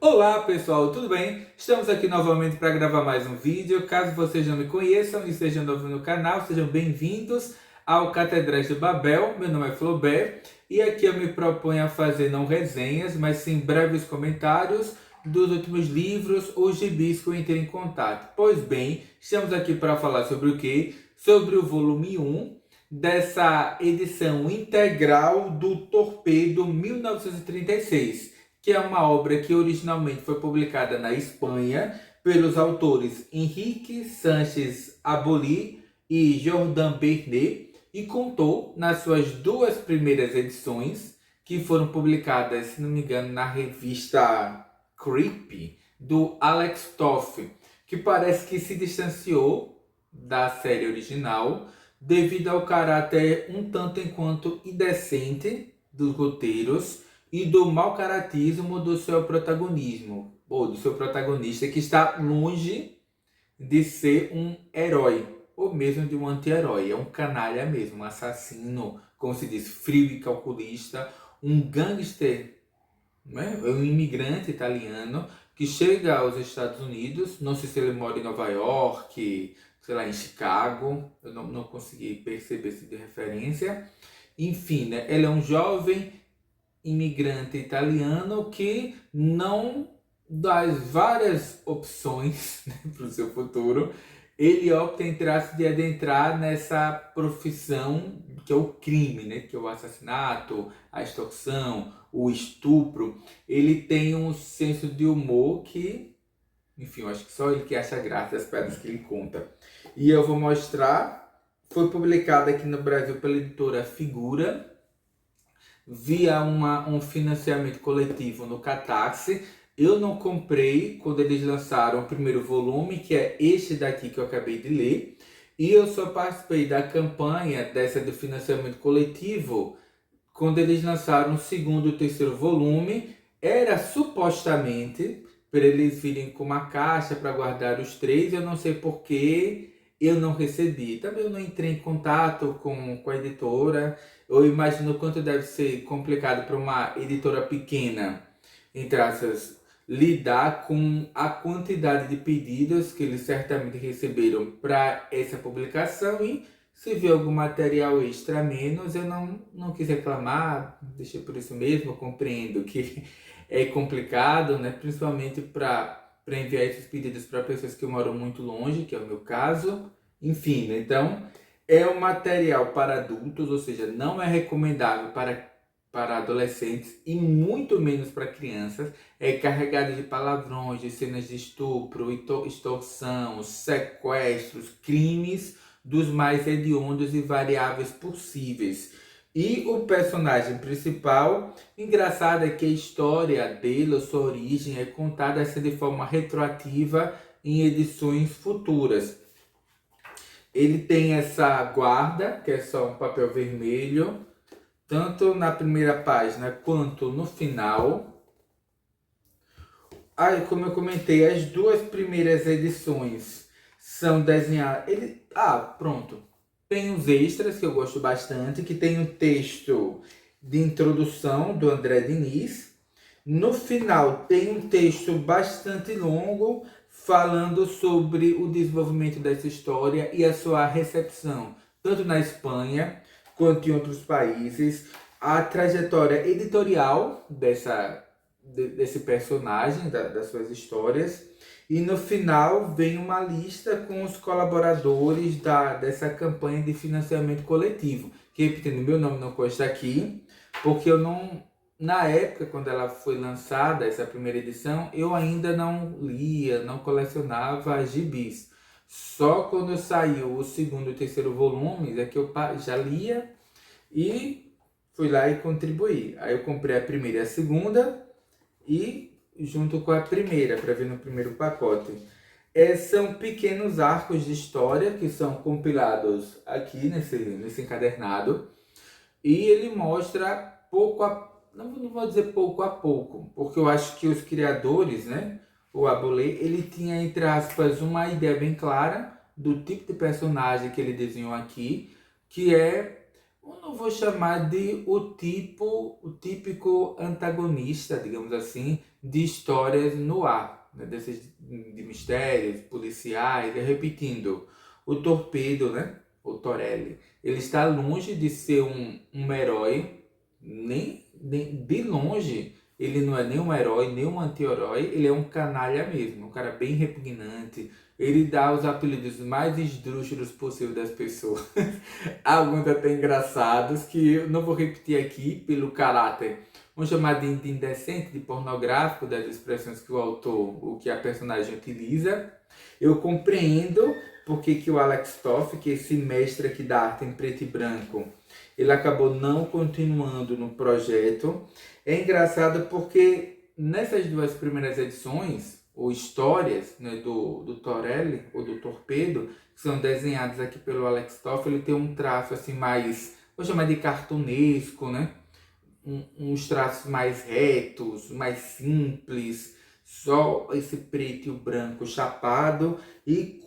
Olá pessoal, tudo bem? Estamos aqui novamente para gravar mais um vídeo. Caso vocês não me conheçam e estejam novos no canal, sejam bem-vindos ao Catedrais de Babel. Meu nome é Flaubert e aqui eu me proponho a fazer não resenhas, mas sim breves comentários dos últimos livros ou gibis que eu entrei em contato. Pois bem, estamos aqui para falar sobre o quê? Sobre o volume 1 dessa edição integral do Torpedo 1936. Que é uma obra que originalmente foi publicada na Espanha pelos autores Henrique Sánchez Aboli e Jordan Bernet e contou nas suas duas primeiras edições, que foram publicadas, se não me engano, na revista Creep, do Alex Toff, que parece que se distanciou da série original devido ao caráter um tanto enquanto indecente dos roteiros e do mau caratismo do seu protagonismo, ou do seu protagonista, que está longe de ser um herói, ou mesmo de um anti-herói. É um canalha mesmo, um assassino, como se diz, frio e calculista, um gangster, né? Um imigrante italiano que chega aos Estados Unidos. Não sei se ele mora em Nova York, sei lá, em Chicago, eu não consegui perceber esse de referência. Enfim, né? Ele é um jovem imigrante italiano que não, das várias opções, né, para o seu futuro, ele opta em traço de adentrar nessa profissão que é o crime, né, que é o assassinato, a extorsão, o estupro. Ele tem um senso de humor que, enfim, eu acho que só ele que acha graça das pedras que ele conta. E eu vou mostrar, foi publicado aqui no Brasil pela editora Figura, via um financiamento coletivo no Catarse. Eu não comprei quando eles lançaram o primeiro volume, que é este daqui que eu acabei de ler. E eu só participei da campanha dessa do financiamento coletivo quando eles lançaram o segundo e o terceiro volume. Era supostamente para eles virem com uma caixa para guardar os três. Eu não sei porque eu não recebi. Também eu não entrei em contato com a editora. Eu imagino quanto deve ser complicado para uma editora pequena, entre aspas, lidar com a quantidade de pedidos que eles certamente receberam para essa publicação. E se vier algum material extra a menos, eu não quis reclamar, deixei por isso mesmo. Eu compreendo que é complicado, né? Principalmente para enviar esses pedidos para pessoas que moram muito longe, que é o meu caso. Enfim, né? Então é um material para adultos, ou seja, não é recomendável para adolescentes e muito menos para crianças. É carregado de palavrões, de cenas de estupro, extorsão, sequestros, crimes dos mais hediondos e variáveis possíveis. E o personagem principal, engraçado é que a história dele, a sua origem, é contada assim de forma retroativa em edições futuras. Ele tem essa guarda, que é só um papel vermelho, tanto na primeira página quanto no final. Aí, como eu comentei, as duas primeiras edições são desenhadas. Pronto. Tem os extras que eu gosto bastante, que tem um texto de introdução do André Diniz. No final tem um texto bastante longo falando sobre o desenvolvimento dessa história e a sua recepção, tanto na Espanha quanto em outros países, a trajetória editorial desse personagem, das suas histórias. E no final vem uma lista com os colaboradores dessa campanha de financiamento coletivo. Que, repetindo, meu nome não consta aqui, porque eu não... Na época, quando ela foi lançada, essa primeira edição, eu ainda não lia, não colecionava gibis. Só quando saiu o segundo e o terceiro volumes é que eu já lia e fui lá e contribuí. Aí eu comprei a primeira e a segunda e junto com a primeira, para ver no primeiro pacote. São pequenos arcos de história que são compilados aqui nesse encadernado. E ele mostra não vou dizer pouco a pouco, porque eu acho que os criadores, né, o Abolé, ele tinha, entre aspas, uma ideia bem clara do tipo de personagem que ele desenhou aqui, que é, eu não não vou chamar de o típico antagonista, digamos assim, de histórias no ar, né? Desses de mistérios, policiais, repetindo, o Torpedo, né? O Torelli, ele está longe de ser um herói, nem de longe. Ele não é nem um herói, nem um anti-herói, ele é um canalha mesmo, um cara bem repugnante. Ele dá os apelidos mais esdrúxulos possível das pessoas. Alguns até engraçados, que eu não vou repetir aqui pelo caráter, vamos chamar de indecente, de pornográfico, das expressões que o autor, o que a personagem utiliza. Eu compreendo porque que o Alex Toff, que é esse mestre aqui da arte em preto e branco, ele acabou não continuando no projeto. É engraçado porque nessas duas primeiras edições, ou histórias, né, do Torelli, ou do Torpedo, que são desenhadas aqui pelo Alex Toff, ele tem um traço assim mais, vou chamar de cartunesco, né? Uns traços mais retos, mais simples, só esse preto e o branco chapado, e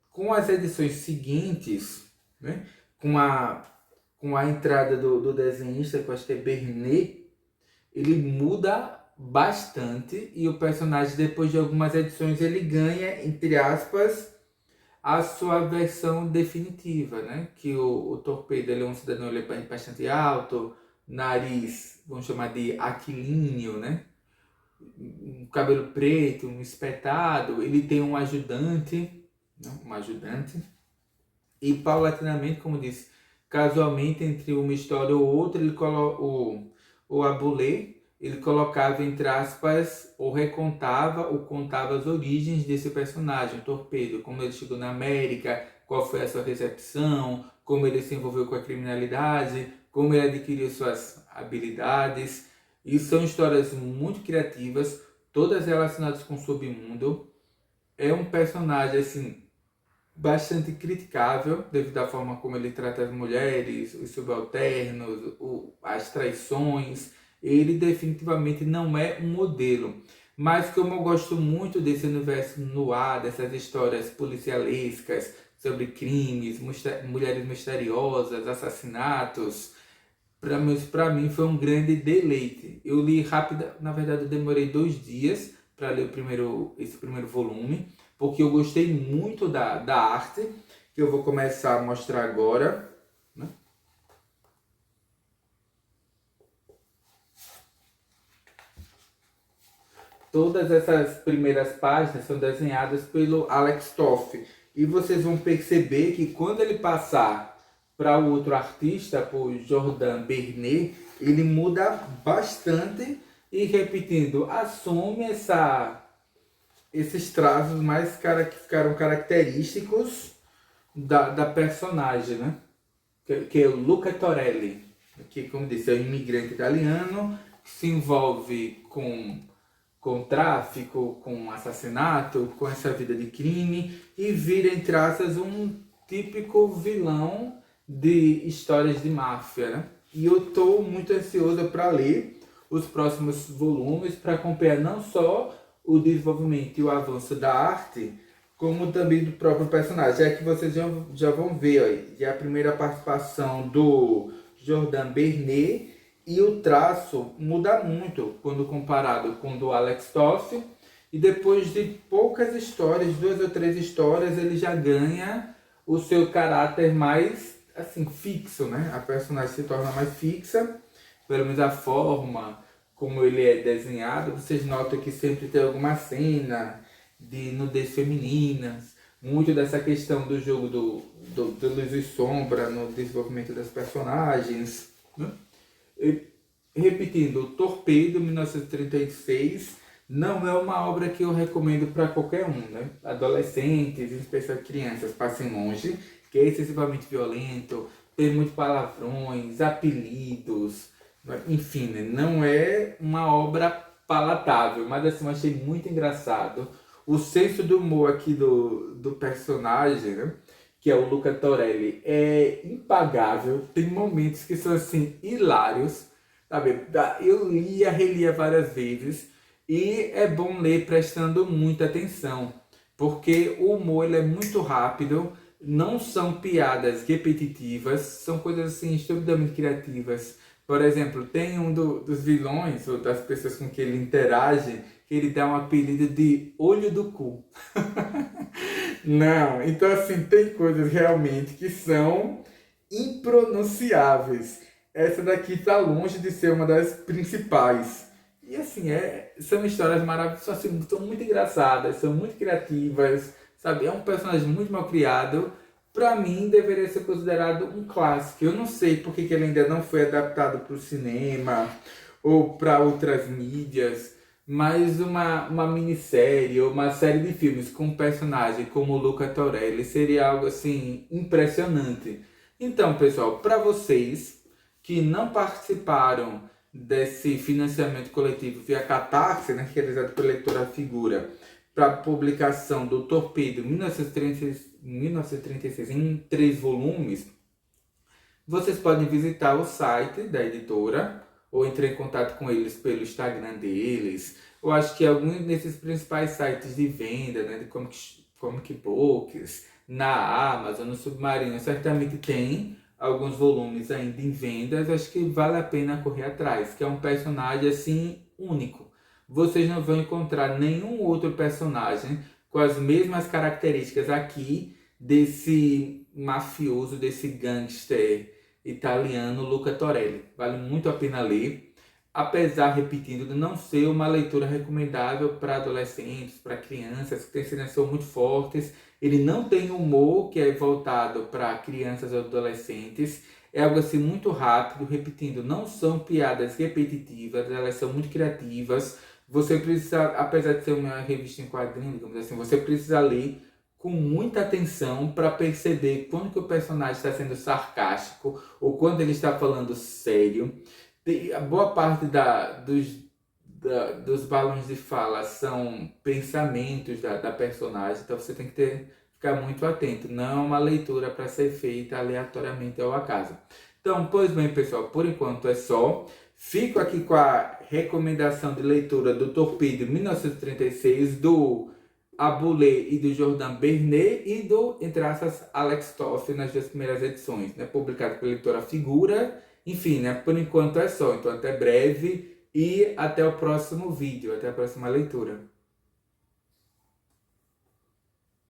com as edições seguintes, né? Com a entrada do desenhista, que eu acho que é Bernet, ele muda bastante e o personagem, depois de algumas edições, ele ganha, entre aspas, a sua versão definitiva, né? Que o Torpedo, ele é um cidadão, ele é bastante alto, nariz, vamos chamar de aquilíneo, né? Um cabelo preto, um espetado, ele tem um ajudante, né? Um ajudante, e paulatinamente, como disse, casualmente entre uma história ou outra, ele coloca o Abulé, ele colocava entre aspas, ou recontava ou contava as origens desse personagem, o Torpedo, como ele chegou na América, qual foi a sua recepção, como ele se envolveu com a criminalidade, como ele adquiriu suas habilidades. E são histórias muito criativas, todas relacionadas com o submundo. É um personagem assim bastante criticável devido à forma como ele trata as mulheres, os subalternos, as traições. Ele definitivamente não é um modelo. Mas como eu gosto muito desse universo no ar, dessas histórias policialescas sobre crimes, mulheres misteriosas, assassinatos, para mim foi um grande deleite. Eu li rápido, na verdade eu demorei 2 dias para ler esse primeiro volume, porque eu gostei muito da arte, que eu vou começar a mostrar agora, né? Todas essas primeiras páginas são desenhadas pelo Alex Toff. E vocês vão perceber que quando ele passar para o outro artista, para o Jordan Bernet, ele muda bastante e, repetindo, assume esses traços mais que ficaram característicos da personagem, né? Que é o Luca Torelli, que, como disse, é um imigrante italiano que se envolve com tráfico, com assassinato, com essa vida de crime e vira, entre aspas, um típico vilão de histórias de máfia, né? E eu estou muito ansioso para ler os próximos volumes, para acompanhar não só o desenvolvimento e o avanço da arte, como também do próprio personagem. É que vocês já vão ver aí, a primeira participação do Jordan Bernet, e o traço muda muito quando comparado com o do Alex Toff, e depois de poucas histórias, 2 ou 3 histórias, ele já ganha o seu caráter mais assim fixo, né? A personagem se torna mais fixa, pelo menos a forma como ele é desenhado. Vocês notam que sempre tem alguma cena de nudez femininas, muito dessa questão do jogo do luz e sombra no desenvolvimento das personagens, né? Repetindo, o Torpedo, 1936, não é uma obra que eu recomendo para qualquer um, né? Adolescentes, em especial crianças, passem longe, que é excessivamente violento, tem muitos palavrões, apelidos, enfim, né? Não é uma obra palatável, mas assim, eu achei muito engraçado. O senso do humor aqui do personagem, né? Que é o Luca Torelli, é impagável, tem momentos que são assim, hilários, sabe? Eu relia várias vezes, e é bom ler prestando muita atenção, porque o humor ele é muito rápido, não são piadas repetitivas, são coisas assim estupidamente criativas. Por exemplo, tem dos vilões, ou das pessoas com que ele interage, que ele dá um apelido de Olho do Cu. Não, então assim, tem coisas realmente que são impronunciáveis. Essa daqui tá longe de ser uma das principais. E assim, são histórias maravilhosas, assim, são muito engraçadas, são muito criativas, sabe? É um personagem muito mal criado. Pra mim, deveria ser considerado um clássico. Eu não sei por que ele ainda não foi adaptado para o cinema ou para outras mídias, mas uma minissérie ou uma série de filmes com um personagem como o Luca Torelli seria algo assim impressionante. Então, pessoal, para vocês que não participaram desse financiamento coletivo via Catarse, né, realizado pela Editora Figura, para a publicação do Torpedo 1936 em 3 volumes, vocês podem visitar o site da editora ou entrar em contato com eles pelo Instagram deles. Eu acho que alguns desses principais sites de venda, né, de comic books, na Amazon, no Submarino, certamente tem alguns volumes ainda em vendas. Acho que vale a pena correr atrás, que é um personagem assim único. Vocês não vão encontrar nenhum outro personagem com as mesmas características aqui desse mafioso, desse gangster italiano Luca Torelli. Vale muito a pena ler, apesar, repetindo, de não ser uma leitura recomendável para adolescentes, para crianças, que tem cenas muito fortes. Ele não tem humor que é voltado para crianças e adolescentes. É algo assim muito rápido, repetindo, não são piadas repetitivas, elas são muito criativas. Você precisa, apesar de ser uma revista em quadrinhos, digamos assim, você precisa ler com muita atenção para perceber quando que o personagem está sendo sarcástico ou quando ele está falando sério. A boa parte dos balões de fala são pensamentos da personagem, então você tem que ficar muito atento. Não é uma leitura para ser feita aleatoriamente ao acaso. Então, pois bem, pessoal, por enquanto é só. Fico aqui com a recomendação de leitura do Torpedo 1936, do Aboulet e do Jordan Bernet e do, entre aspas, Alex Toff nas 2 primeiras edições, né? Publicado pela editora Figura. Enfim, né? Por enquanto é só. Então até breve e até o próximo vídeo, até a próxima leitura.